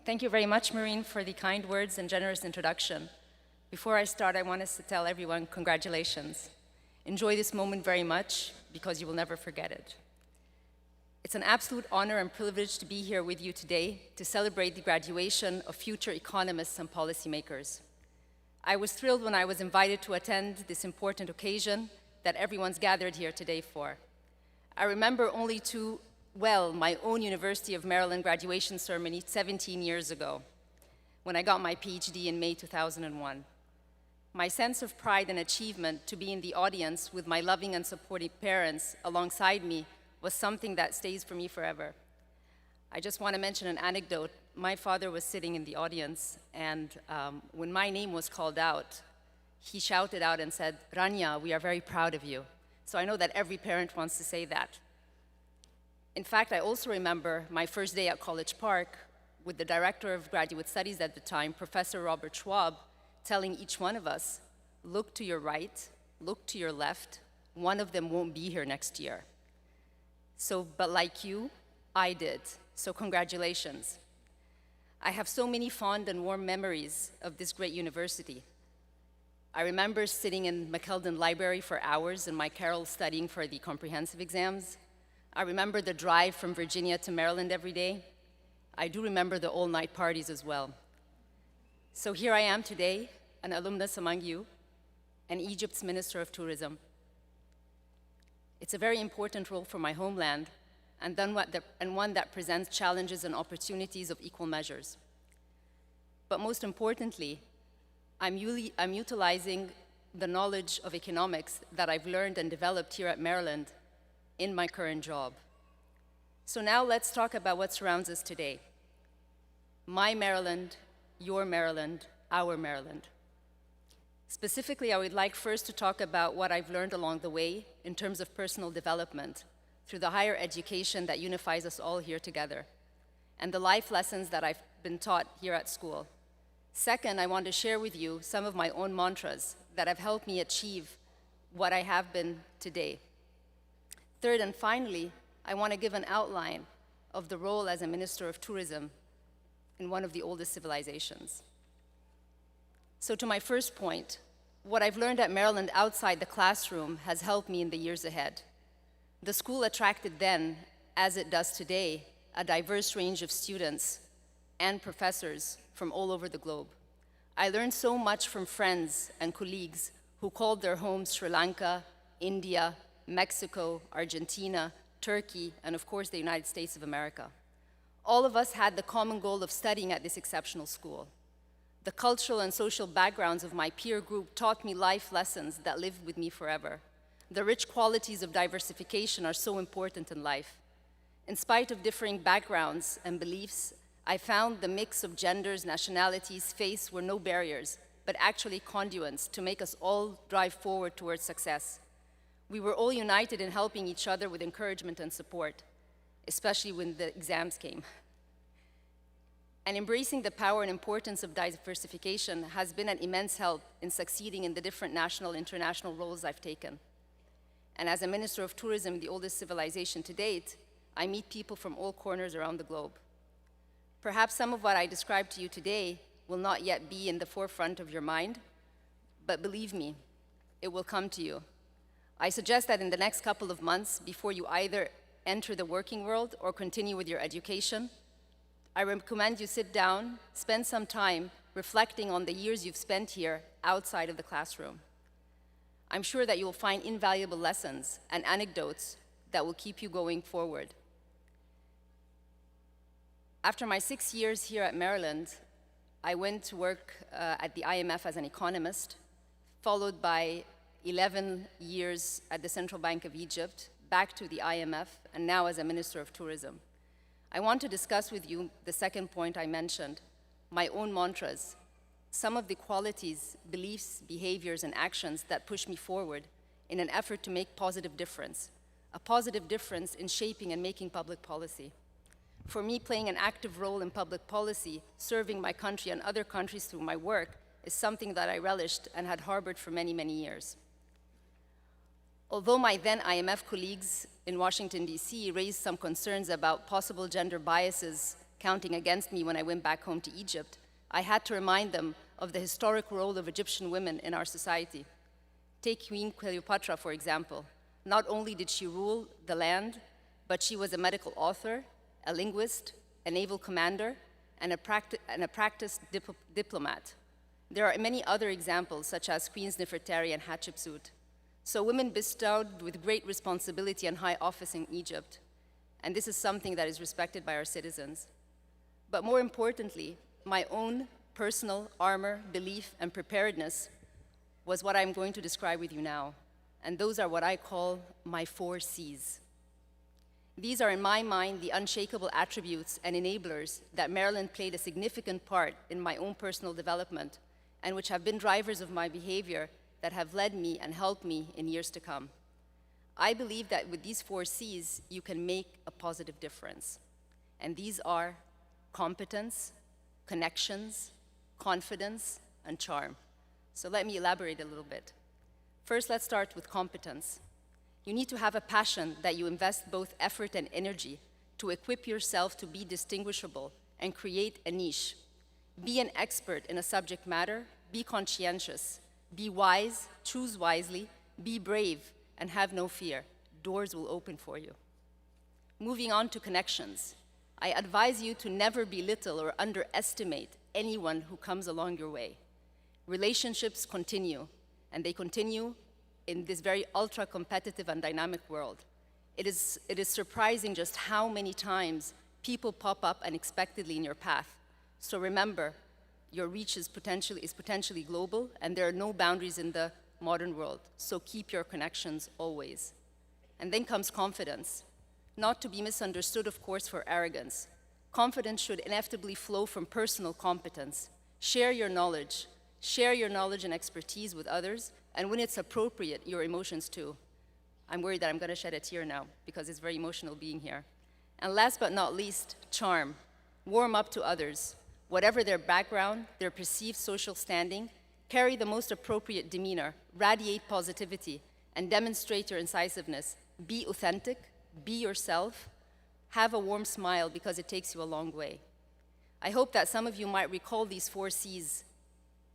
Thank you very much, Maureen, for the kind words and generous introduction. Before I start, I want us to tell everyone congratulations. Enjoy this moment very much because you will never forget it. It's an absolute honor and privilege to be here with you today to celebrate the graduation of future economists and policymakers. I was thrilled when I was invited to attend this important occasion that everyone's gathered here today for. I remember only too well my own University of Maryland graduation ceremony 17 years ago, when I got my PhD in May 2001. My sense of pride and achievement to be in the audience with my loving and supportive parents alongside me was something that stays for me forever. I just want to mention an anecdote. My father was sitting in the audience, and when my name was called out, he shouted out and said, "Rania, we are very proud of you." So I know that every parent wants to say that. In fact, I also remember my first day at College Park with the director of graduate studies at the time, Professor Robert Schwab, telling each one of us, look to your right, look to your left, one of them won't be here next year. So, but like you, I did, so congratulations. I have so many fond and warm memories of this great university. I remember sitting in McKeldin Library for hours in my carrel studying for the comprehensive exams. I remember the drive from Virginia to Maryland every day. I do remember the all-night parties as well. So here I am today, an alumnus among you, and Egypt's Minister of Tourism. It's a very important role for my homeland, and one that presents challenges and opportunities of equal measures. But most importantly, I'm utilizing the knowledge of economics that I've learned and developed here at Maryland in my current job. So now let's talk about what surrounds us today. My Maryland, your Maryland, our Maryland. Specifically, I would like first to talk about what I've learned along the way in terms of personal development through the higher education that unifies us all here together, and the life lessons that I've been taught here at school. Second, I want to share with you some of my own mantras that have helped me achieve what I have been today. Third and finally, I want to give an outline of the role as a Minister of Tourism in one of the oldest civilizations. So to my first point, what I've learned at Maryland outside the classroom has helped me in the years ahead. The school attracted then, as it does today, a diverse range of students and professors from all over the globe. I learned so much from friends and colleagues who called their homes Sri Lanka, India, Mexico, Argentina, Turkey, and of course the United States of America. All of us had the common goal of studying at this exceptional school. The cultural and social backgrounds of my peer group taught me life lessons that lived with me forever. The rich qualities of diversification are so important in life. In spite of differing backgrounds and beliefs, I found the mix of genders, nationalities, faiths were no barriers, but actually conduits to make us all drive forward towards success. We were all united in helping each other with encouragement and support, especially when the exams came. And embracing the power and importance of diversification has been an immense help in succeeding in the different national and international roles I've taken. And as a Minister of Tourism in the oldest civilization to date, I meet people from all corners around the globe. Perhaps some of what I described to you today will not yet be in the forefront of your mind, but believe me, it will come to you. I suggest that in the next couple of months, before you either enter the working world or continue with your education, I recommend you sit down, spend some time reflecting on the years you've spent here outside of the classroom. I'm sure that you will find invaluable lessons and anecdotes that will keep you going forward. After my 6 years here at Maryland, I went to work at the IMF as an economist, followed by 11 years at the Central Bank of Egypt, back to the IMF, and now as a Minister of Tourism. I want to discuss with you the second point I mentioned, my own mantras, some of the qualities, beliefs, behaviors, and actions that push me forward in an effort to make positive difference, a positive difference in shaping and making public policy. For me, playing an active role in public policy, serving my country and other countries through my work, is something that I relished and had harbored for many, many years. Although my then IMF colleagues in Washington, D.C. raised some concerns about possible gender biases counting against me when I went back home to Egypt, I had to remind them of the historic role of Egyptian women in our society. Take Queen Cleopatra, for example. Not only did she rule the land, but she was a medical author, a linguist, a naval commander, and a practiced diplomat. There are many other examples, such as Queens Nefertari and Hatshepsut. So women bestowed with great responsibility and high office in Egypt, and this is something that is respected by our citizens. But more importantly, my own personal armor, belief, and preparedness was what I'm going to describe with you now, and those are what I call my 4 C's. These are, in my mind, the unshakable attributes and enablers that Maryland played a significant part in my own personal development, and which have been drivers of my behavior that have led me and helped me in years to come. I believe that with these 4 C's, you can make a positive difference. And these are competence, connections, confidence, and charm. So let me elaborate a little bit. First, let's start with competence. You need to have a passion that you invest both effort and energy to equip yourself to be distinguishable and create a niche. Be an expert in a subject matter, be conscientious, be wise, choose wisely, be brave, and have no fear. Doors will open for you. Moving on to connections. I advise you to never belittle or underestimate anyone who comes along your way. Relationships continue, and they continue in this very ultra-competitive and dynamic world. It is surprising just how many times people pop up unexpectedly in your path. So remember, your reach is potentially global, and there are no boundaries in the modern world, so keep your connections always. And then comes confidence. Not to be misunderstood, of course, for arrogance. Confidence should inevitably flow from personal competence. Share your knowledge and expertise with others, and when it's appropriate, your emotions too. I'm worried that I'm gonna shed a tear now because it's very emotional being here. And last but not least, charm. Warm up to others. Whatever their background, their perceived social standing, carry the most appropriate demeanor, radiate positivity, and demonstrate your incisiveness. Be authentic, be yourself, have a warm smile because it takes you a long way. I hope that some of you might recall these 4 C's: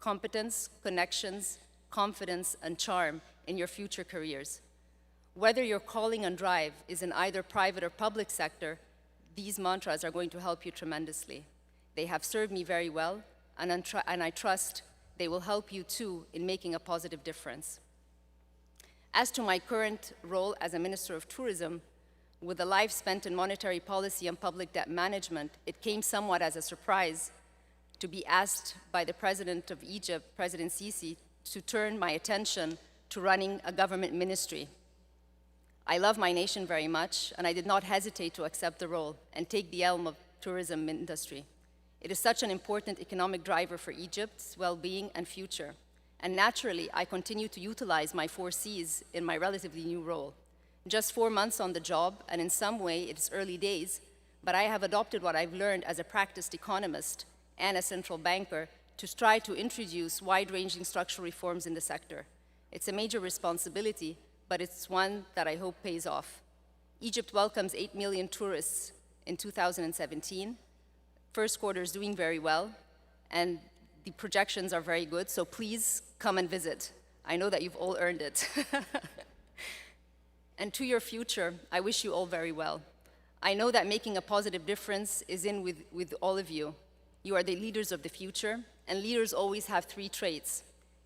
competence, connections, confidence, and charm in your future careers. Whether your calling and drive is in either private or public sector, these mantras are going to help you tremendously. They have served me very well, and I trust they will help you too in making a positive difference. As to my current role as a Minister of Tourism, with a life spent in monetary policy and public debt management, it came somewhat as a surprise to be asked by the President of Egypt, President Sisi, to turn my attention to running a government ministry. I love my nation very much, and I did not hesitate to accept the role and take the helm of tourism industry. It is such an important economic driver for Egypt's well-being and future. And naturally, I continue to utilize my 4 C's in my relatively new role. Just 4 months on the job, and in some way it's early days, but I have adopted what I've learned as a practiced economist and a central banker to try to introduce wide-ranging structural reforms in the sector. It's a major responsibility, but it's one that I hope pays off. Egypt welcomes 8 million tourists in 2017. First quarter is doing very well, and the projections are very good, so please come and visit. I know that you've all earned it. And to your future, I wish you all very well. I know that making a positive difference is in with all of you. You are the leaders of the future, and leaders always have 3 traits.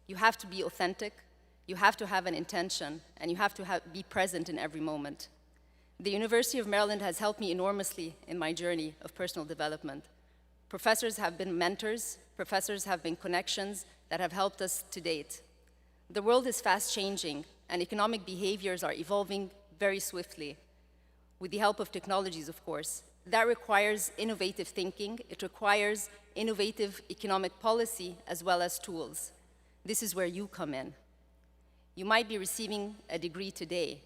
You have to be authentic, you have to have an intention, and you have to be present in every moment. The University of Maryland has helped me enormously in my journey of personal development. Professors have been mentors, professors have been connections that have helped us to date. The world is fast changing, and economic behaviors are evolving very swiftly, with the help of technologies, of course. That requires innovative thinking. It requires innovative economic policy as well as tools. This is where you come in. You might be receiving a degree today,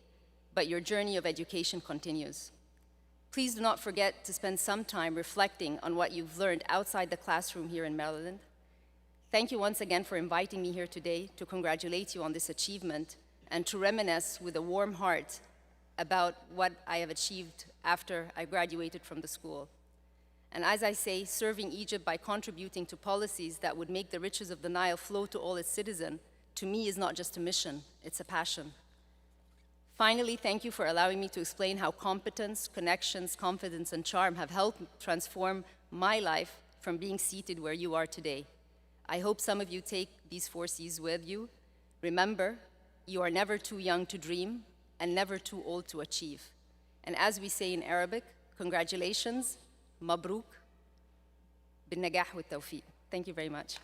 but your journey of education continues. Please do not forget to spend some time reflecting on what you've learned outside the classroom here in Maryland. Thank you once again for inviting me here today to congratulate you on this achievement and to reminisce with a warm heart about what I have achieved after I graduated from the school. And as I say, serving Egypt by contributing to policies that would make the riches of the Nile flow to all its citizens, to me is not just a mission, it's a passion. Finally, thank you for allowing me to explain how competence, connections, confidence, and charm have helped transform my life from being seated where you are today. I hope some of you take these 4 C's with you. Remember, you are never too young to dream and never too old to achieve. And as we say in Arabic, congratulations, mabruk, bin najah wa tawfiq. Thank you very much.